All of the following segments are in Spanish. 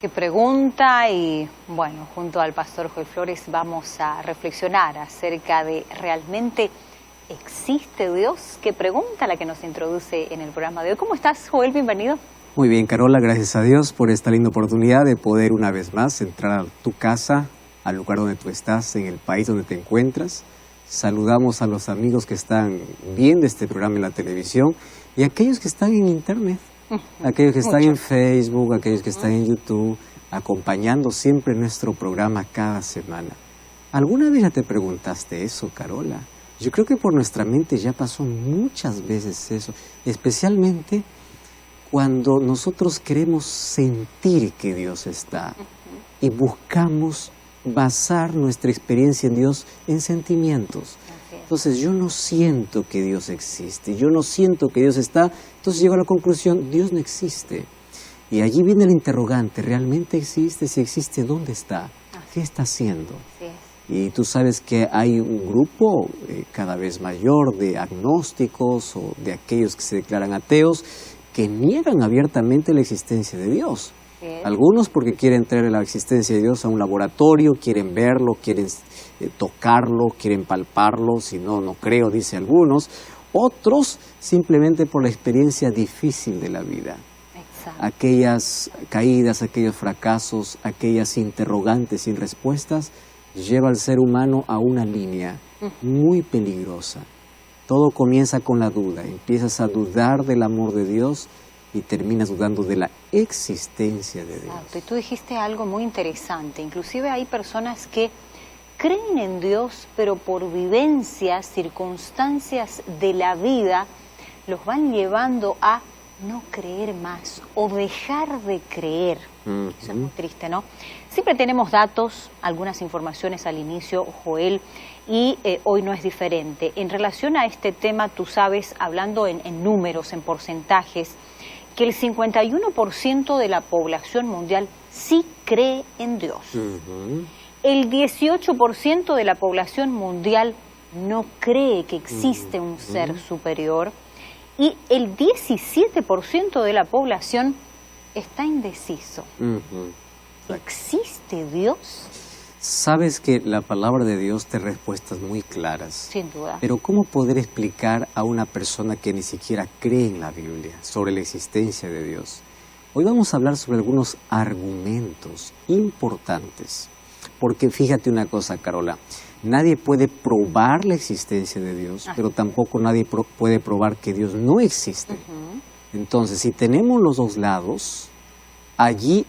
Que pregunta y bueno, junto al pastor Joel Flores vamos a reflexionar acerca de ¿realmente existe Dios? ¿Qué pregunta la que nos introduce en el programa de hoy? ¿Cómo estás, Joel? Bienvenido. Muy bien, Carola, gracias a Dios por esta linda oportunidad de poder una vez más entrar a tu casa, al lugar donde tú estás, en el país donde te encuentras. Saludamos a los amigos que están viendo este programa en la televisión y a aquellos que están en internet. Aquellos que están en Facebook, aquellos que están en YouTube, acompañando siempre nuestro programa cada semana. ¿Alguna vez ya te preguntaste eso, Carola? Yo creo que por nuestra mente ya pasó muchas veces eso, especialmente cuando nosotros queremos sentir que Dios está y buscamos basar nuestra experiencia en Dios en sentimientos. Entonces yo no siento que Dios existe, yo no siento que Dios está, entonces llego a la conclusión, Dios no existe. Y allí viene el interrogante, ¿realmente existe? Si existe, ¿dónde está? ¿Qué está haciendo? Y tú sabes que hay un grupo cada vez mayor de agnósticos o de aquellos que se declaran ateos que niegan abiertamente la existencia de Dios. Algunos porque quieren traer la existencia de Dios a un laboratorio, quieren verlo, quieren tocarlo, quieren palparlo, si no, no creo, dice algunos. Otros simplemente por la experiencia difícil de la vida. Exacto. Aquellas caídas, aquellos fracasos, aquellas interrogantes sin respuestas, lleva al ser humano a una línea muy peligrosa. Todo comienza con la duda, empiezas a dudar del amor de Dios y terminas dudando de la existencia de Dios. Exacto. Y tú dijiste algo muy interesante. Inclusive hay personas que creen en Dios, pero por vivencias, circunstancias de la vida, los van llevando a no creer más o dejar de creer. Eso es muy triste, ¿no? Siempre tenemos datos, algunas informaciones al inicio, Joel, y hoy no es diferente. En relación a este tema, tú sabes, hablando en números, en porcentajes, que el 51% de la población mundial sí cree en Dios. El 18% de la población mundial no cree que existe un ser superior y el 17% de la población está indeciso. ¿Existe Dios? Sabes que la palabra de Dios te da respuestas muy claras. Sin duda. Pero ¿cómo poder explicar a una persona que ni siquiera cree en la Biblia sobre la existencia de Dios? Hoy vamos a hablar sobre algunos argumentos importantes. Porque fíjate una cosa, Carola, nadie puede probar la existencia de Dios, pero tampoco nadie puede probar que Dios no existe. Entonces, si tenemos los dos lados, allí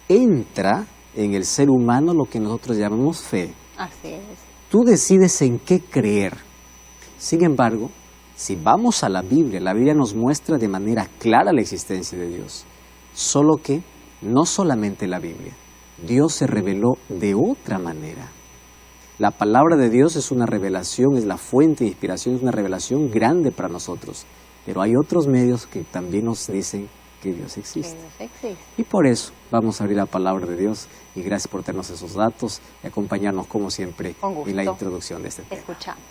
entra en el ser humano lo que nosotros llamamos fe. Así es. Tú decides en qué creer. Sin embargo, si vamos a la Biblia nos muestra de manera clara la existencia de Dios. Solo que no solamente la Biblia. Dios se reveló de otra manera. La palabra de Dios es una revelación, es la fuente de inspiración, es una revelación grande para nosotros. Pero hay otros medios que también nos dicen que Dios existe. Y por eso vamos a abrir la palabra de Dios y gracias por tenernos esos datos y acompañarnos como siempre en la introducción de este tema. Escuchamos.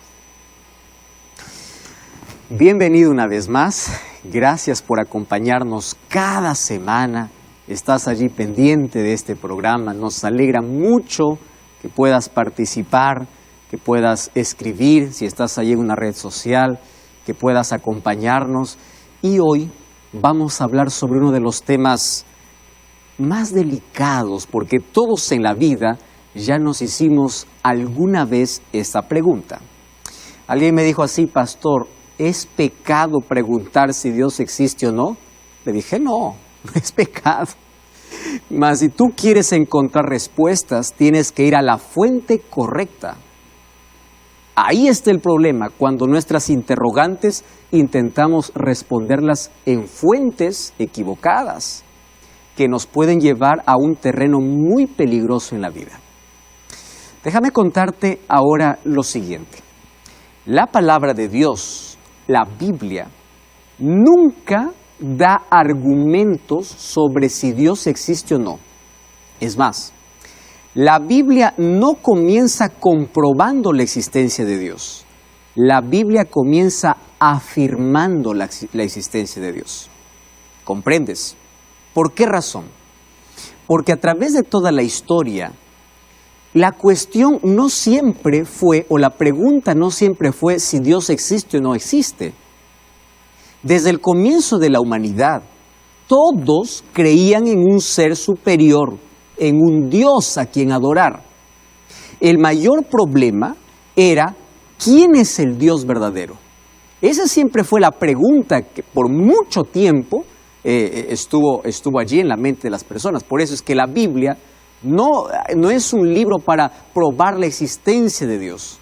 Bienvenido una vez más, gracias por acompañarnos cada semana. Estás allí pendiente de este programa, nos alegra mucho que puedas participar, que puedas escribir, si estás allí en una red social, que puedas acompañarnos. Y hoy vamos a hablar sobre uno de los temas más delicados, porque todos en la vida ya nos hicimos alguna vez esta pregunta. Alguien me dijo así, pastor, ¿es pecado preguntar si Dios existe o no? Le dije, no es pecado. Mas si tú quieres encontrar respuestas, tienes que ir a la fuente correcta. Ahí está el problema, cuando nuestras interrogantes intentamos responderlas en fuentes equivocadas, que nos pueden llevar a un terreno muy peligroso en la vida. Déjame contarte ahora lo siguiente. La palabra de Dios, la Biblia, nunca da argumentos sobre si Dios existe o no. Es más, la Biblia no comienza comprobando la existencia de Dios. La Biblia comienza afirmando la existencia de Dios. ¿Comprendes? ¿Por qué razón? Porque a través de toda la historia, la cuestión no siempre fue, o la pregunta no siempre fue si Dios existe o no existe. Desde el comienzo de la humanidad, todos creían en un ser superior, en un Dios a quien adorar. El mayor problema era, ¿quién es el Dios verdadero? Esa siempre fue la pregunta que por mucho tiempo estuvo allí en la mente de las personas. Por eso es que la Biblia no es un libro para probar la existencia de Dios.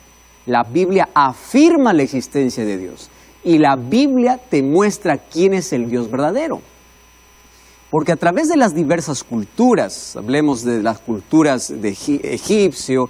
La Biblia afirma la existencia de Dios. Y la Biblia te muestra quién es el Dios verdadero. Porque a través de las diversas culturas, hablemos de las culturas de egipcio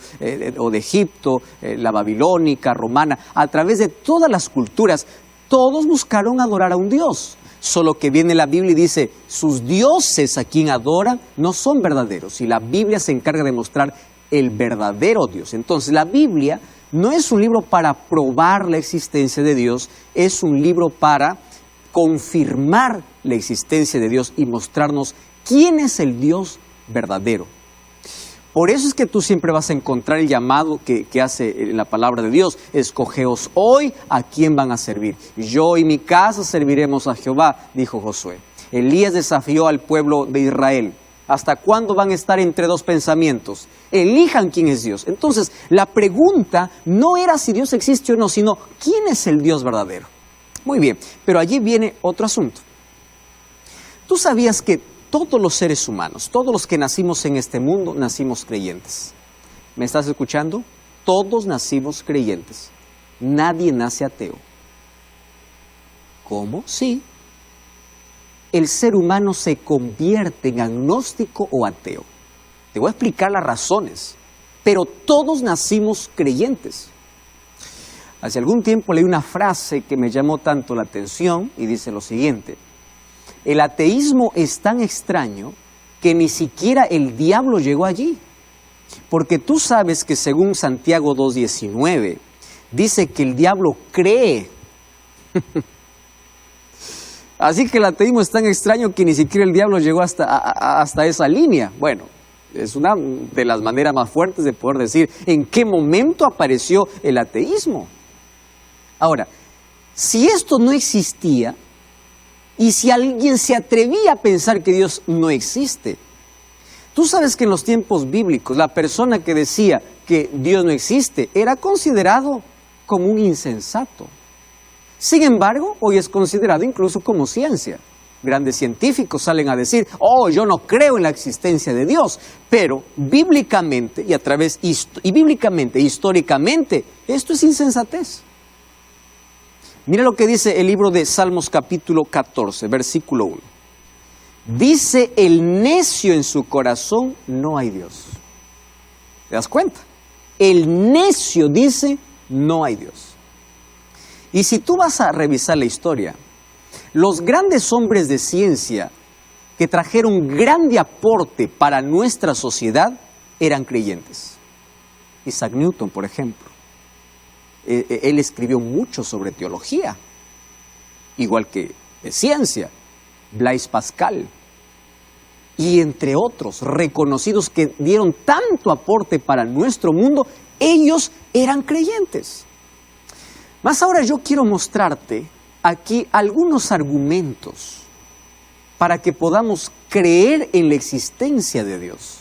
o de Egipto, la babilónica, romana, a través de todas las culturas, todos buscaron adorar a un Dios. Solo que viene la Biblia y dice, sus dioses a quien adoran no son verdaderos. Y la Biblia se encarga de mostrar el verdadero Dios. Entonces la Biblia no es un libro para probar la existencia de Dios, es un libro para confirmar la existencia de Dios y mostrarnos quién es el Dios verdadero. Por eso es que tú siempre vas a encontrar el llamado que hace la palabra de Dios. Escogeos hoy a quién van a servir. Yo y mi casa serviremos a Jehová, dijo Josué. Elías desafió al pueblo de Israel. ¿Hasta cuándo van a estar entre dos pensamientos? Elijan quién es Dios. Entonces, la pregunta no era si Dios existe o no, sino ¿quién es el Dios verdadero? Muy bien, pero allí viene otro asunto. ¿Tú sabías que todos los seres humanos, todos los que nacimos en este mundo, nacimos creyentes? ¿Me estás escuchando? Todos nacimos creyentes. Nadie nace ateo. ¿Cómo? Sí. El ser humano se convierte en agnóstico o ateo. Te voy a explicar las razones, pero todos nacimos creyentes. Hace algún tiempo leí una frase que me llamó tanto la atención y dice lo siguiente: el ateísmo es tan extraño que ni siquiera el diablo llegó allí. Porque tú sabes que según Santiago 2:19, dice que el diablo cree. Así que el ateísmo es tan extraño que ni siquiera el diablo llegó hasta esa línea. Bueno, es una de las maneras más fuertes de poder decir en qué momento apareció el ateísmo. Ahora, si esto no existía, y si alguien se atrevía a pensar que Dios no existe, tú sabes que en los tiempos bíblicos la persona que decía que Dios no existe era considerado como un insensato. Sin embargo, hoy es considerado incluso como ciencia. Grandes científicos salen a decir, yo no creo en la existencia de Dios, pero bíblicamente históricamente, esto es insensatez. Mira lo que dice el libro de Salmos capítulo 14, versículo 1. Dice el necio en su corazón, no hay Dios. ¿Te das cuenta? El necio dice, no hay Dios. Y si tú vas a revisar la historia, los grandes hombres de ciencia que trajeron grande aporte para nuestra sociedad eran creyentes. Isaac Newton, por ejemplo. Él escribió mucho sobre teología, igual que de ciencia. Blaise Pascal, y entre otros reconocidos que dieron tanto aporte para nuestro mundo, ellos eran creyentes. Mas ahora yo quiero mostrarte aquí algunos argumentos para que podamos creer en la existencia de Dios.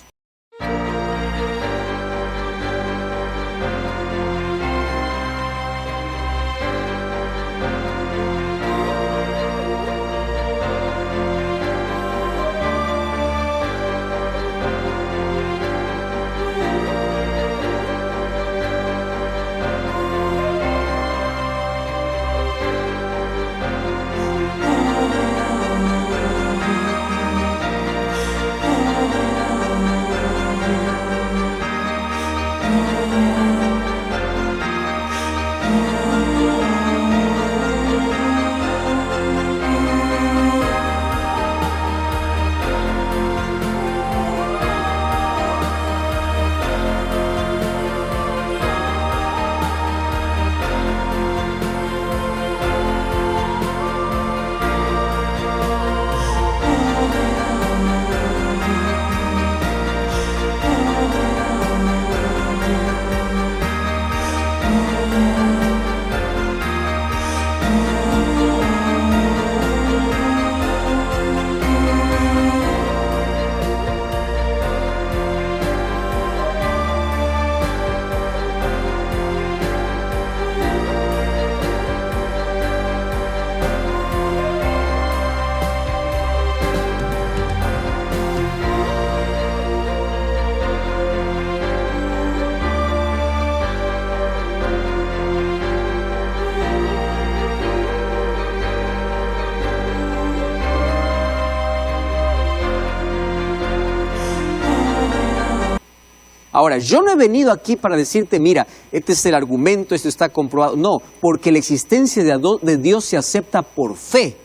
Ahora, yo no he venido aquí para decirte, mira, este es el argumento, esto está comprobado. No, porque la existencia de Dios se acepta por fe.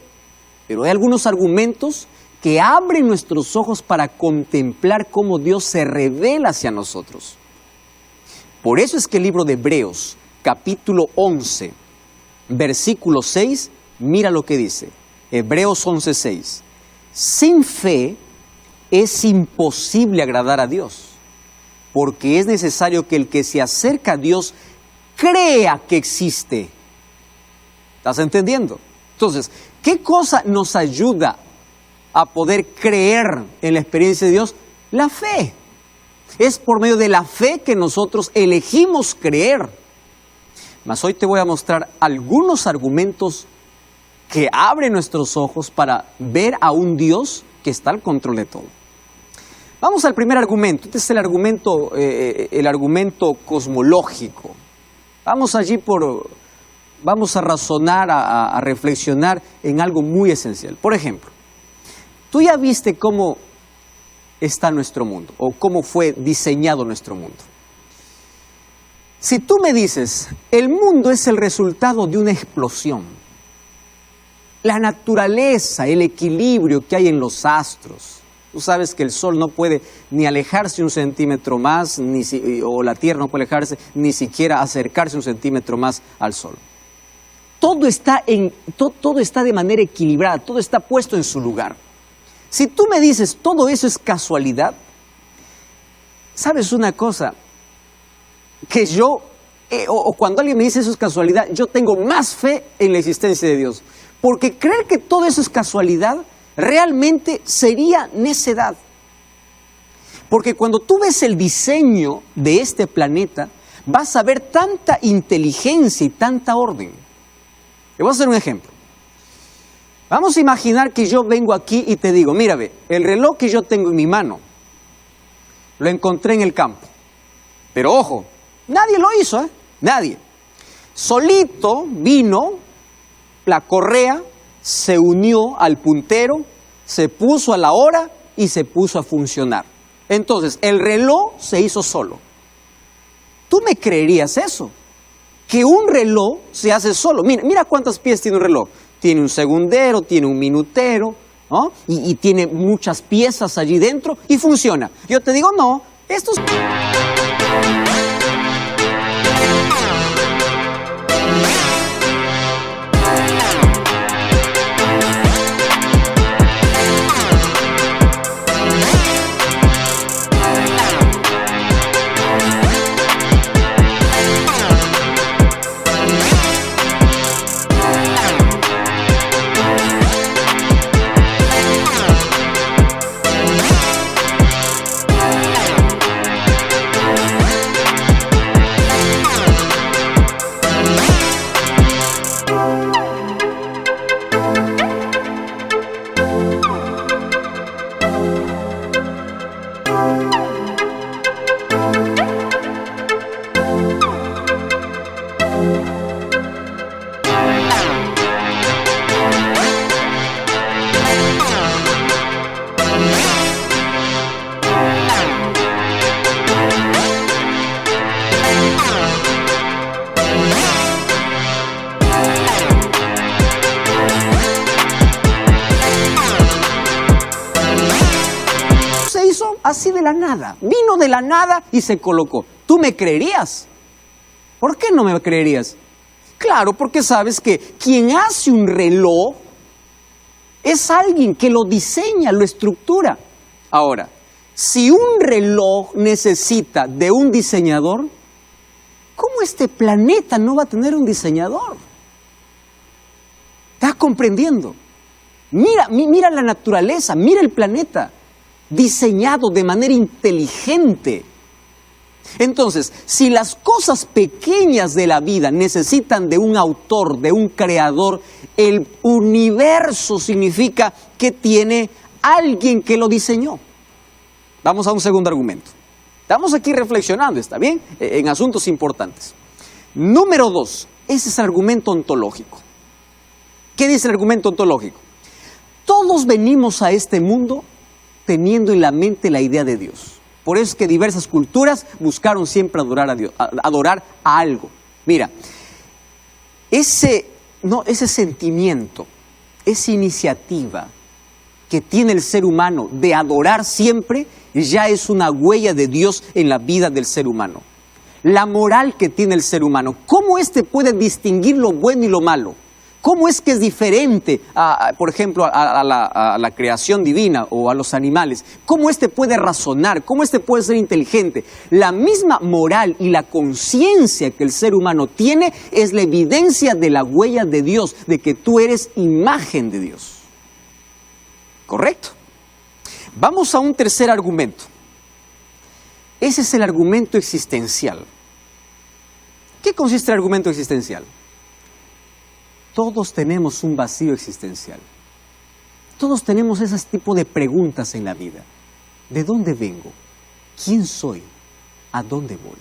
Pero hay algunos argumentos que abren nuestros ojos para contemplar cómo Dios se revela hacia nosotros. Por eso es que el libro de Hebreos, capítulo 11, versículo 6, mira lo que dice. Hebreos 11:6. Sin fe es imposible agradar a Dios, porque es necesario que el que se acerca a Dios crea que existe. ¿Estás entendiendo? Entonces, ¿qué cosa nos ayuda a poder creer en la experiencia de Dios? La fe. Es por medio de la fe que nosotros elegimos creer. Mas hoy te voy a mostrar algunos argumentos que abren nuestros ojos para ver a un Dios que está al control de todo. Vamos al primer argumento. Este es el argumento cosmológico. Vamos a razonar, a reflexionar en algo muy esencial. Por ejemplo, tú ya viste cómo está nuestro mundo o cómo fue diseñado nuestro mundo. Si tú me dices, el mundo es el resultado de una explosión, la naturaleza, el equilibrio que hay en los astros. Tú sabes que el sol no puede ni alejarse un centímetro más, o la tierra no puede alejarse, ni siquiera acercarse un centímetro más al sol. Todo está de manera equilibrada, todo está puesto en su lugar. Si tú me dices, todo eso es casualidad, ¿sabes una cosa? Que o cuando alguien me dice eso es casualidad, yo tengo más fe en la existencia de Dios. Porque creer que todo eso es casualidad realmente sería necedad. Porque cuando tú ves el diseño de este planeta, vas a ver tanta inteligencia y tanta orden. Te voy a hacer un ejemplo. Vamos a imaginar que yo vengo aquí y te digo, mira, ve, el reloj que yo tengo en mi mano, lo encontré en el campo. Pero ojo, nadie lo hizo, nadie. Solito vino la correa, se unió al puntero, se puso a la hora y se puso a funcionar. Entonces, el reloj se hizo solo. ¿Tú me creerías eso? Que un reloj se hace solo. Mira cuántas piezas tiene un reloj. Tiene un segundero, tiene un minutero, ¿no? Y tiene muchas piezas allí dentro y funciona. Yo te digo, no, esto es... Así de la nada, vino de la nada y se colocó. ¿Tú me creerías? ¿Por qué no me creerías? Claro, porque sabes que quien hace un reloj es alguien que lo diseña, lo estructura. Ahora, si un reloj necesita de un diseñador, ¿cómo este planeta no va a tener un diseñador? ¿Estás comprendiendo? Mira la naturaleza, mira el planeta, diseñado de manera inteligente. Entonces, si las cosas pequeñas de la vida necesitan de un autor, de un creador, el universo significa que tiene alguien que lo diseñó. Vamos a un segundo argumento. Estamos aquí reflexionando, ¿está bien? En asuntos importantes. Número 2, ese es el argumento ontológico. ¿Qué dice el argumento ontológico? Todos venimos a este mundo teniendo en la mente la idea de Dios. Por eso es que diversas culturas buscaron siempre adorar a Dios, adorar a algo. Mira, ese sentimiento, esa iniciativa que tiene el ser humano de adorar siempre, ya es una huella de Dios en la vida del ser humano. La moral que tiene el ser humano, ¿cómo puede distinguir lo bueno y lo malo? ¿Cómo es que es diferente, por ejemplo, a la creación divina o a los animales? ¿Cómo puede razonar? ¿Cómo puede ser inteligente? La misma moral y la conciencia que el ser humano tiene es la evidencia de la huella de Dios, de que tú eres imagen de Dios. ¿Correcto? Vamos a un tercer argumento. Ese es el argumento existencial. ¿Qué consiste el argumento existencial? Todos tenemos un vacío existencial. Todos tenemos ese tipo de preguntas en la vida. ¿De dónde vengo? ¿Quién soy? ¿A dónde voy?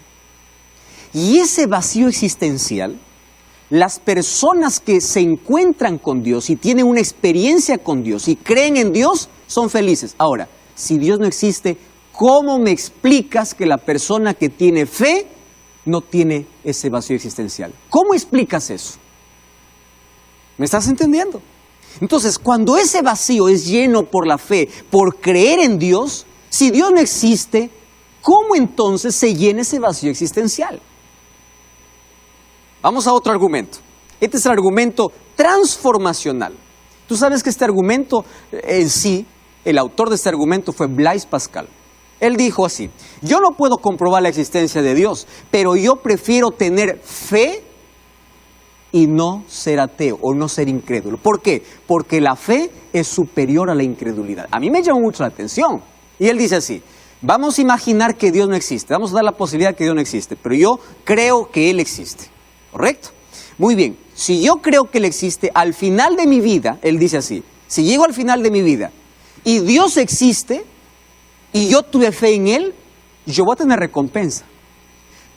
Y ese vacío existencial, las personas que se encuentran con Dios y tienen una experiencia con Dios y creen en Dios, son felices. Ahora, si Dios no existe, ¿cómo me explicas que la persona que tiene fe no tiene ese vacío existencial? ¿Cómo explicas eso? ¿Me estás entendiendo? Entonces, cuando ese vacío es lleno por la fe, por creer en Dios, si Dios no existe, ¿cómo entonces se llena ese vacío existencial? Vamos a otro argumento. Este es el argumento transformacional. Tú sabes que este argumento en sí, el autor de este argumento fue Blaise Pascal. Él dijo así: yo no puedo comprobar la existencia de Dios, pero yo prefiero tener fe y no ser ateo o no ser incrédulo. ¿Por qué? Porque la fe es superior a la incredulidad. A mí me llamó mucho la atención. Y él dice así: vamos a imaginar que Dios no existe, vamos a dar la posibilidad de que Dios no existe, pero yo creo que Él existe. ¿Correcto? Muy bien, si yo creo que Él existe, al final de mi vida, él dice así, si llego al final de mi vida y Dios existe y yo tuve fe en Él, yo voy a tener recompensa.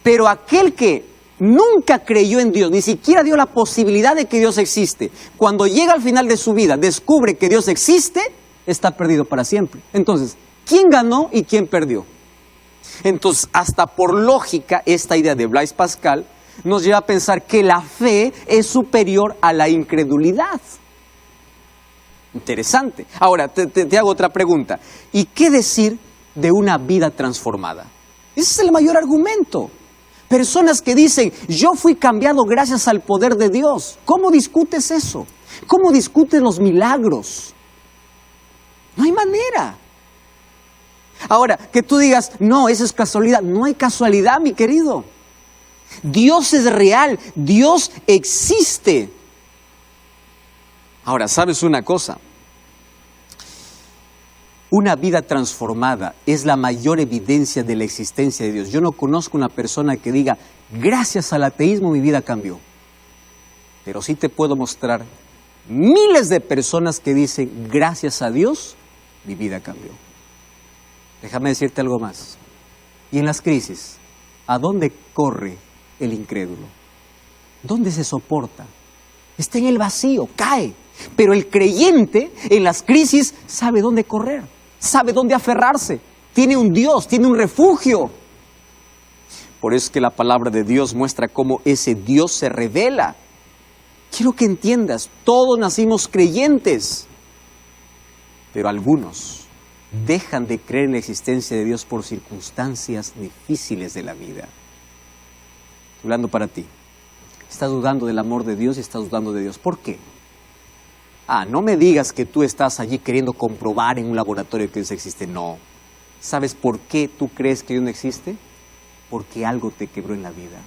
Pero aquel que nunca creyó en Dios, ni siquiera dio la posibilidad de que Dios existe, cuando llega al final de su vida, descubre que Dios existe, está perdido para siempre. Entonces, ¿quién ganó y quién perdió? Entonces, hasta por lógica, esta idea de Blaise Pascal nos lleva a pensar que la fe es superior a la incredulidad. Interesante. Ahora, te hago otra pregunta. ¿Y qué decir de una vida transformada? Ese es el mayor argumento. Personas que dicen, yo fui cambiado gracias al poder de Dios. ¿Cómo discutes eso? ¿Cómo discutes los milagros? No hay manera. Ahora, que tú digas, no, eso es casualidad. No hay casualidad, mi querido. Dios es real, Dios existe. Ahora, ¿sabes una cosa? Una vida transformada es la mayor evidencia de la existencia de Dios. Yo no conozco una persona que diga, gracias al ateísmo mi vida cambió. Pero sí te puedo mostrar miles de personas que dicen, gracias a Dios mi vida cambió. Déjame decirte algo más. Y en las crisis, ¿a dónde corre el incrédulo? ¿Dónde se soporta? Está en el vacío, cae. Pero el creyente en las crisis sabe dónde correr, sabe dónde aferrarse. Tiene un Dios, tiene un refugio. Por eso es que la palabra de Dios muestra cómo ese Dios se revela. Quiero que entiendas, todos nacimos creyentes, pero algunos dejan de creer en la existencia de Dios por circunstancias difíciles de la vida. Estoy hablando para ti. Estás dudando del amor de Dios y estás dudando de Dios. ¿Por qué? No me digas que tú estás allí queriendo comprobar en un laboratorio que Dios existe. No. ¿Sabes por qué tú crees que Dios no existe? Porque algo te quebró en la vida.